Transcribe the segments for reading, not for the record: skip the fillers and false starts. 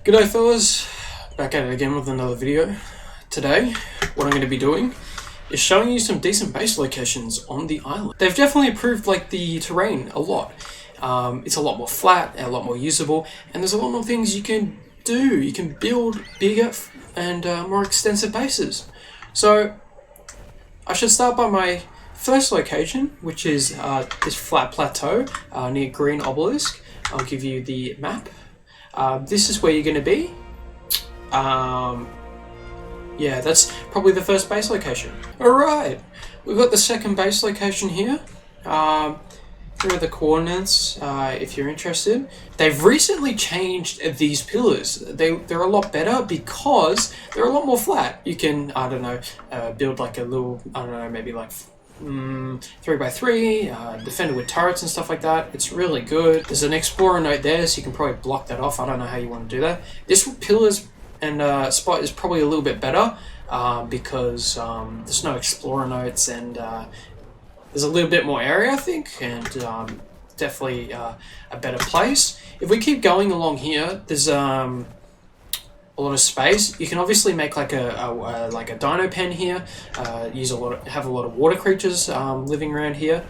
G'day fellas, back at it again with another video. Today, what I'm going to be doing is showing you some decent base locations on the island. They've definitely improved the terrain a lot. It's a lot more flat, a lot more usable, and there's a lot more things you can do. You can build bigger and more extensive bases. So, I should start by my first location, which is this flat plateau near Green Obelisk. I'll give you the map. This is where you're going to be. Yeah, that's probably the first base location. Alright, we've got the second base location here. Here are the coordinates, if you're interested. They've recently changed these pillars. They're a lot better because they're a lot more flat. You can, build like a little, maybe like 3x3, defender with turrets and stuff like that. It's really good. There's an explorer note there, so you can probably block that off. I don't know how you want to do that. This pillars and spot is probably a little bit better because there's no explorer notes and there's a little bit more area, I think, and definitely a better place. If we keep going along here, there's a lot of space. You can obviously make like a dino pen here. Have a lot of water creatures living around here.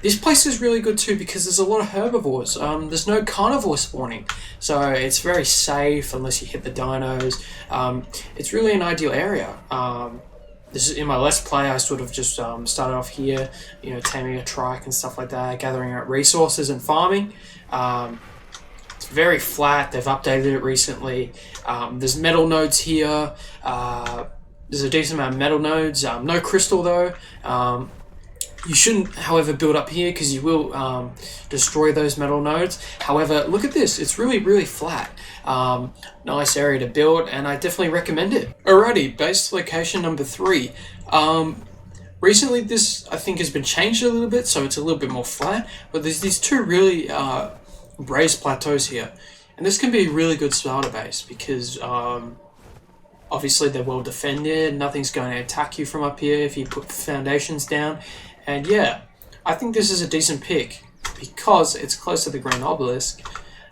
This place is really good too because there's a lot of herbivores. There's no carnivore spawning, so it's very safe unless you hit the dinos. It's really an ideal area. This is in my Let's Play. I sort of just started off here, taming a trike and stuff like that, gathering out resources and farming. It's very flat. They've updated it recently. There's metal nodes here. There's a decent amount of metal nodes. No crystal though. You shouldn't, however, build up here because you will destroy those metal nodes. However, look at this. It's really, really flat. Nice area to build, and I definitely recommend it. Alrighty, base location number 3. Recently, this, I think, has been changed a little bit, so it's a little bit more flat. But there's these two really raised plateaus here. And this can be a really good starter base because obviously they're well defended. Nothing's going to attack you from up here if you put foundations down. And yeah, I think this is a decent pick because it's close to the Green Obelisk.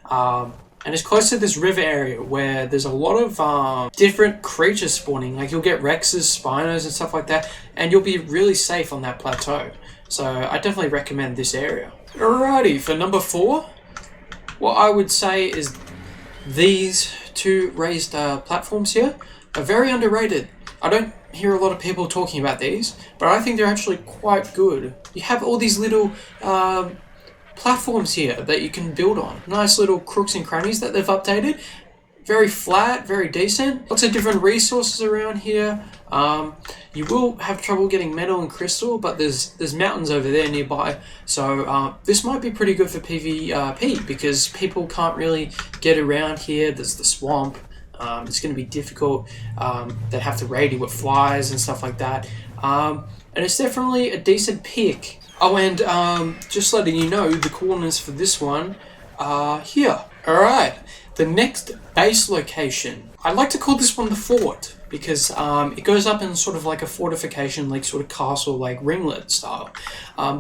And it's close to this river area where there's a lot of different creatures spawning. Like you'll get Rexes, Spinos and stuff like that. And you'll be really safe on that plateau. So I definitely recommend this area. Alrighty, for number 4. What I would say is these two raised platforms here are very underrated. I don't hear a lot of people talking about these, but I think they're actually quite good. You have all these little platforms here that you can build on. Nice little crooks and crannies that they've updated. Very flat, very decent. Lots of different resources around here. You will have trouble getting metal and crystal, but there's mountains over there nearby. So this might be pretty good for PvP because people can't really get around here. There's the swamp. It's going to be difficult. They have to raid you with flies and stuff like that. And it's definitely a decent pick. Oh, and just letting you know, the coordinates for this one are here. Alright, the next base location. I like to call this one the fort because it goes up in sort of like a fortification, like sort of castle, like ringlet style.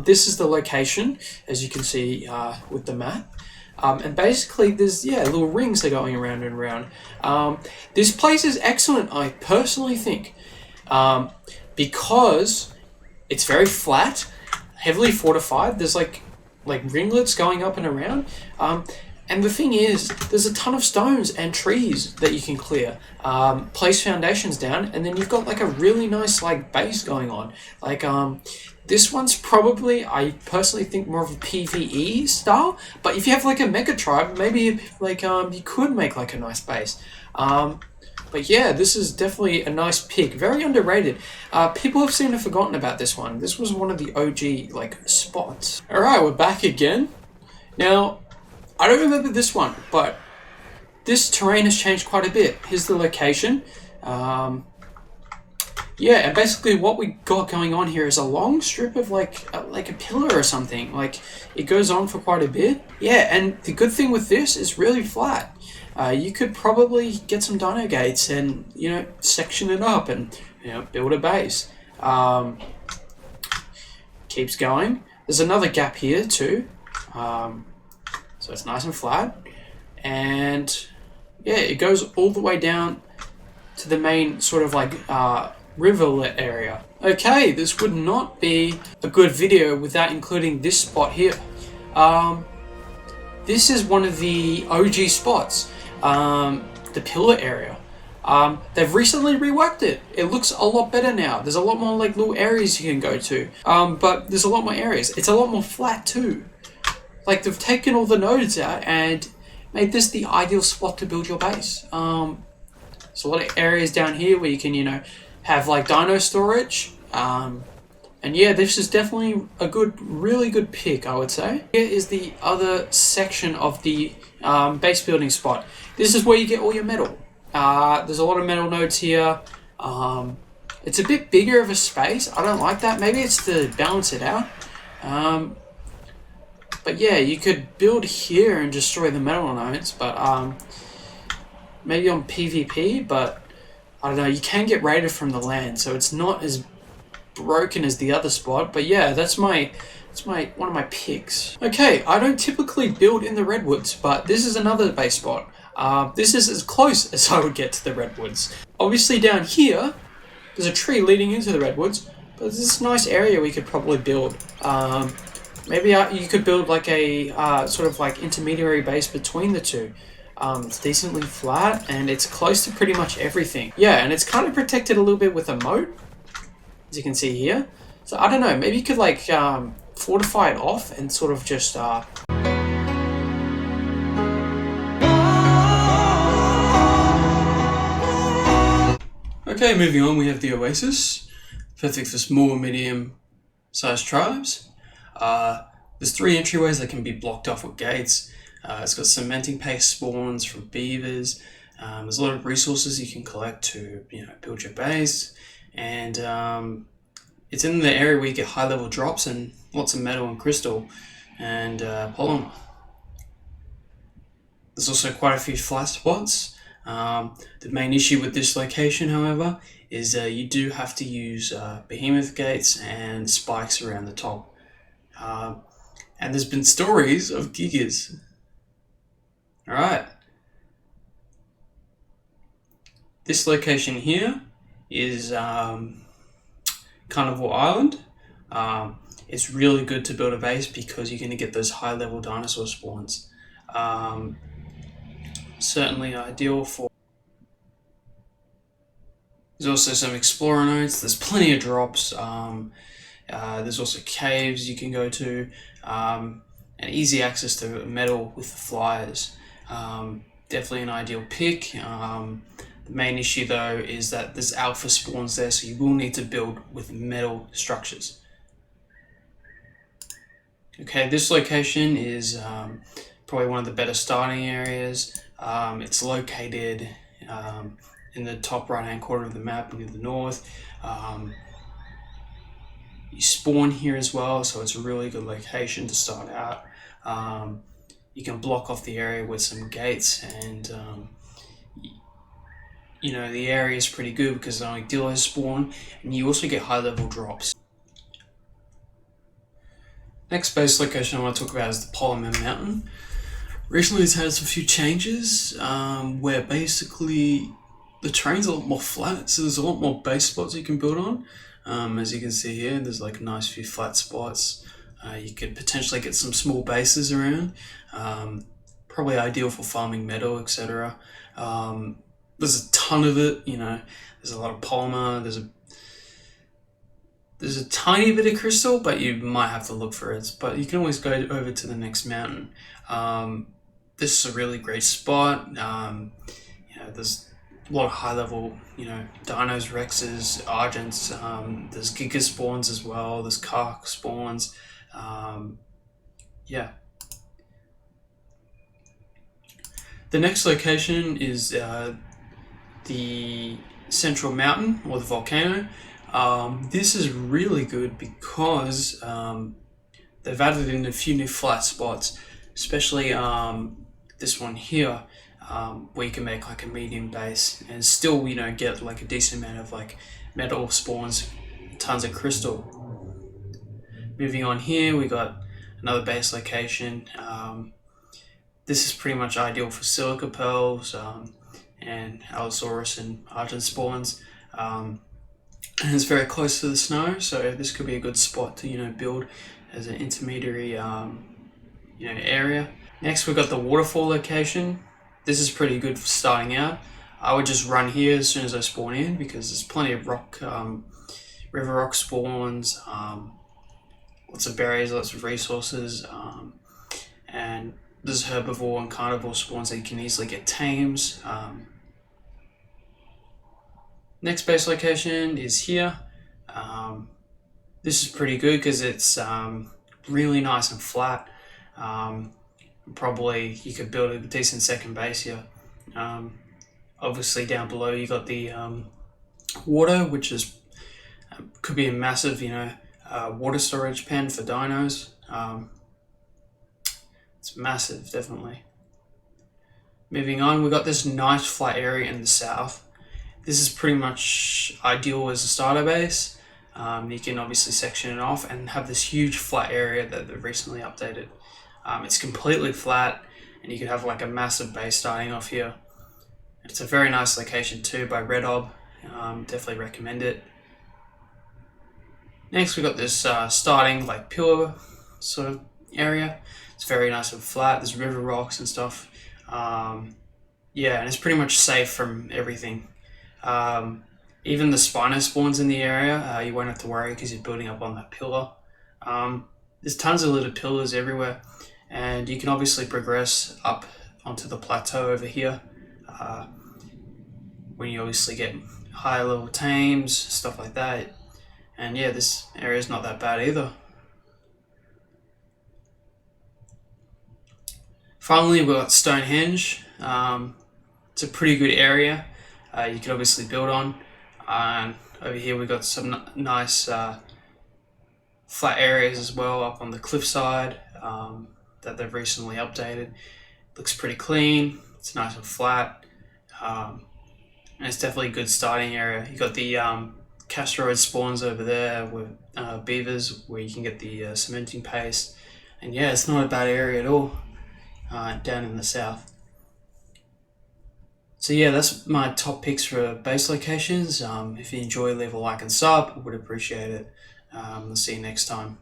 This is the location, as you can see with the map. And basically there's, little rings that are going around and around. This place is excellent, I personally think, because it's very flat, heavily fortified. There's like ringlets going up and around. And the thing is, there's a ton of stones and trees that you can clear. Place foundations down, and then you've got like a really nice base going on. This one's probably, I personally think, more of a PvE style. But if you have like a mega tribe, maybe you could make like a nice base. But yeah, this is definitely a nice pick. Very underrated. People have seemed to have forgotten about this one. This was one of the OG spots. Alright, we're back again. Now, I don't remember this one, but this terrain has changed quite a bit. Here's the location. Yeah, and basically what we got going on here is a long strip of like a pillar or something. It goes on for quite a bit. Yeah, and the good thing with this is really flat. You could probably get some dino gates and, section it up and, build a base. Keeps going. There's another gap here too. So it's nice and flat. And yeah, it goes all the way down to the main sort of like rivulet area. Okay, this would not be a good video without including this spot here. This is one of the OG spots, the pillar area. They've recently reworked it. It looks a lot better now. There's a lot more like little areas you can go to, but there's a lot more areas. It's a lot more flat too. Like they've taken all the nodes out and made this the ideal spot to build your base. There's a lot of areas down here where you can, have like dino storage. And yeah, this is definitely a really good pick, I would say. Here is the other section of the base building spot. This is where you get all your metal. There's a lot of metal nodes here. It's a bit bigger of a space. I don't like that. Maybe it's to balance it out. But yeah, you could build here and destroy the metal nodes, but maybe on PvP, but I don't know, you can get raided from the land, so it's not as broken as the other spot. But yeah, that's one of my picks. Okay, I don't typically build in the redwoods, but this is another base spot. This is as close as I would get to the redwoods. Obviously down here, there's a tree leading into the redwoods, but there's this nice area we could probably build. Maybe you could build like a sort of like intermediary base between the two. It's decently flat and it's close to pretty much everything. Yeah, and it's kind of protected a little bit with a moat, as you can see here. So I don't know, maybe you could like fortify it off and sort of just Okay, moving on, we have the Oasis. Perfect for small, medium-sized tribes. There's 3 entryways that can be blocked off with gates. It's got cementing paste spawns from beavers. There's a lot of resources you can collect to build your base. And it's in the area where you get high-level drops and lots of metal and crystal and polymer. There's also quite a few flat spots. The main issue with this location, however, is you do have to use behemoth gates and spikes around the top. And there's been stories of gigas. Alright. This location here is Carnival Island. It's really good to build a base because you're going to get those high-level dinosaur spawns. Certainly ideal for... There's also some explorer nodes. There's plenty of drops. There's also caves you can go to, and easy access to metal with the flyers. Definitely an ideal pick. The main issue though is that there's alpha spawns there, so you will need to build with metal structures. Okay, this location is probably one of the better starting areas. It's located in the top right hand corner of the map near the north. You spawn here as well, so it's a really good location to start out. You can block off the area with some gates, and the area is pretty good because only dillos spawn, and you also get high level drops. Next base location I want to talk about is the Polymer Mountain. Recently it's had a few changes where basically the terrain's a lot more flat, so there's a lot more base spots you can build on. As you can see here, there's like a nice few flat spots. You could potentially get some small bases around, probably ideal for farming metal, etc. There's a ton of it, there's a lot of polymer, there's a tiny bit of crystal, but you might have to look for it. But you can always go over to the next mountain. This is a really great spot. There's a lot of high level, dinos, rexes, argents. There's giga spawns as well. There's kark spawns. Yeah. The next location is the central mountain or the volcano. This is really good because they've added in a few new flat spots, especially this one here, where you can make like a medium base and still get like a decent amount of like metal spawns, tons of crystal. Moving on here, we got another base location. This is pretty much ideal for silica pearls. and Allosaurus and Argent spawns. And it's very close to the snow, so this could be a good spot to build as an intermediary area. Next we've got the waterfall location. This is pretty good for starting out. I would just run here as soon as I spawn in because there's plenty of river rock spawns, lots of berries, lots of resources, and there's herbivore and carnivore spawns that you can easily get tames. Next base location is here. This is pretty good because it's really nice and flat. Probably you could build a decent second base here. Obviously down below you got the water, which is could be a massive water storage pen for dinos. It's massive, definitely. Moving on, we've got this nice flat area in the south. This is pretty much ideal as a starter base. You can obviously section it off and have this huge flat area that they've recently updated. It's completely flat, and you could have like a massive base starting off here. It's a very nice location too by Red Ob. Definitely recommend it. Next, we've got this starting like pillar sort of area. It's very nice and flat. There's river rocks and stuff. Yeah, and it's pretty much safe from everything. Even the Spino spawns in the area, you won't have to worry because you're building up on that pillar. There's tons of little pillars everywhere, and you can obviously progress up onto the plateau over here when you obviously get higher level tames, stuff like that. And yeah, this area is not that bad either. Finally, we've got Stonehenge. It's a pretty good area you can obviously build on. Over here we've got some nice flat areas as well up on the cliffside that they've recently updated. Looks pretty clean, it's nice and flat, and it's definitely a good starting area. You got the Castroid spawns over there with beavers where you can get the cementing paste, and yeah, it's not a bad area at all down in the south. So yeah, that's my top picks for base locations. If you enjoy, leave a like and sub, I would appreciate it. I'll see you next time.